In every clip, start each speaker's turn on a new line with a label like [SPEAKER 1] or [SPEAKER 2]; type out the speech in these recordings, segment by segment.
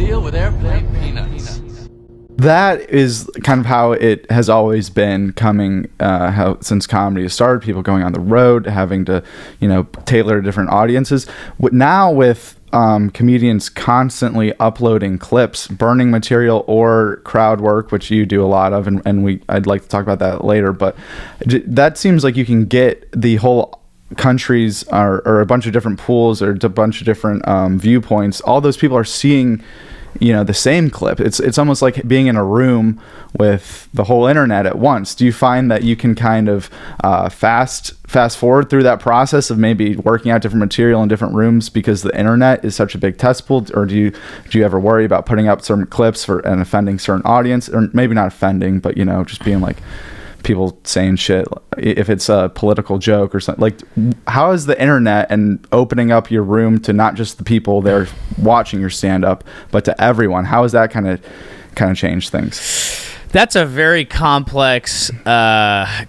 [SPEAKER 1] deal with airplane peanuts.
[SPEAKER 2] That is kind of how it has always been coming, how since comedy has started, people going on the road, having to, tailor to different audiences. Now with comedians constantly uploading clips, burning material or crowd work, which you do a lot of, and I'd like to talk about that later, but that seems like you can get the whole countries or a bunch of different pools or a bunch of different viewpoints. All those people are seeing the same clip. It's almost like being in a room with the whole internet at once. Do you find that you can kind of fast forward through that process of maybe working out different material in different rooms because the internet is such a big test pool? Or do you ever worry about putting up certain clips and offending certain audience, or maybe not offending, but just being like people saying shit if it's a political joke or something? Like, how is the internet and opening up your room to not just the people there watching your stand-up but to everyone, how has that kind of changed things?
[SPEAKER 3] That's a very complex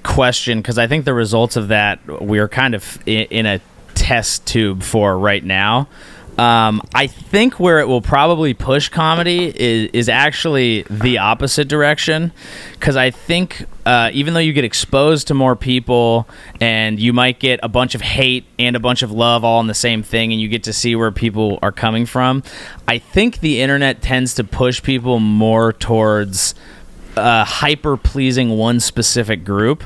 [SPEAKER 3] question, because I think the results of that we're kind of in a test tube for right now. I think where it will probably push comedy is actually the opposite direction, because I think even though you get exposed to more people and you might get a bunch of hate and a bunch of love all in the same thing, and you get to see where people are coming from, I think the internet tends to push people more towards hyper pleasing one specific group.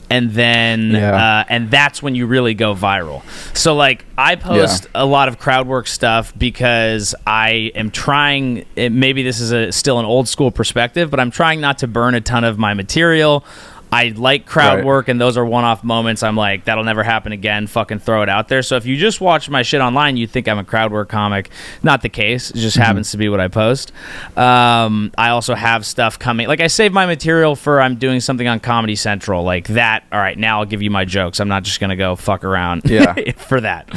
[SPEAKER 3] And then, and that's when you really go viral. So, like, I post a lot of crowd work stuff because I am trying, maybe this is still an old school perspective, but I'm trying not to burn a ton of my material. I like crowd work, and those are one-off moments. I'm like, that'll never happen again. Fucking throw it out there. So if you just watch my shit online, you think I'm a crowd work comic. Not the case. It just happens to be what I post. I also have stuff coming. Like, I save my material for I'm doing something on Comedy Central. Like that, all right, now I'll give you my jokes. I'm not just going to go fuck around for that.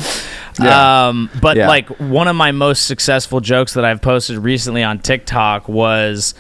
[SPEAKER 3] But like, one of my most successful jokes that I've posted recently on TikTok was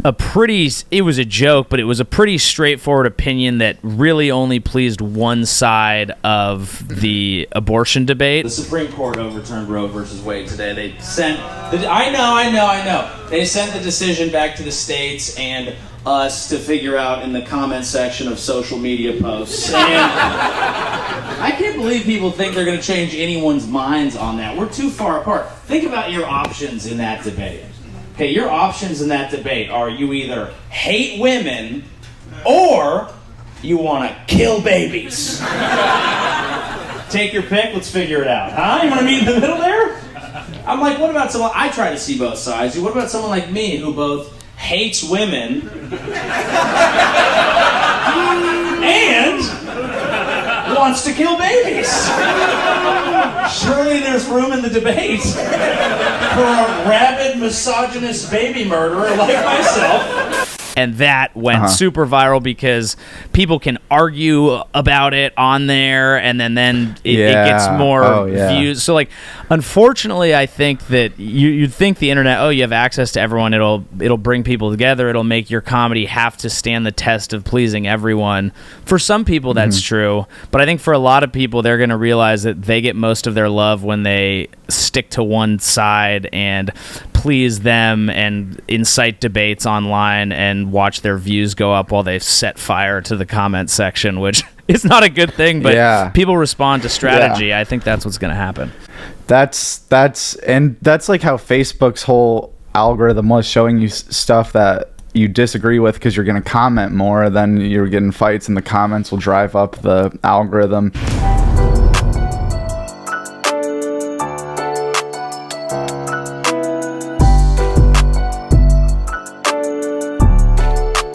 [SPEAKER 3] it was a joke, but it was a pretty straightforward opinion that really only pleased one side of the abortion debate.
[SPEAKER 4] The Supreme Court overturned Roe versus Wade today. They sent I know. They sent the decision back to the states and us to figure out in the comment section of social media posts. And I can't believe people think they're going to change anyone's minds on that. We're too far apart. Think about your options in that debate. Okay, your options in that debate are you either hate women or you want to kill babies. Take your pick, let's figure it out. Huh? You want to meet in the middle there? I'm like, what about someone, I try to see both sides. What about someone like me who both hates women and wants to kill babies? Surely there's room in the debate for a rabid, misogynist baby murderer like myself.
[SPEAKER 3] And that went super viral because people can argue about it on there, and then it gets more views. So, like, unfortunately, I think that you'd think the internet, you have access to everyone, it'll bring people together, it'll make your comedy have to stand the test of pleasing everyone. For some people, that's true, but I think for a lot of people, they're going to realize that they get most of their love when they stick to one side and please them and incite debates online and watch their views go up while they set fire to the comment section, which is not a good thing, but people respond to strategy. I think that's what's going to happen. That's
[SPEAKER 2] like how Facebook's whole algorithm was, showing you stuff that you disagree with because you're going to comment more, then you're getting fights and the comments will drive up the algorithm.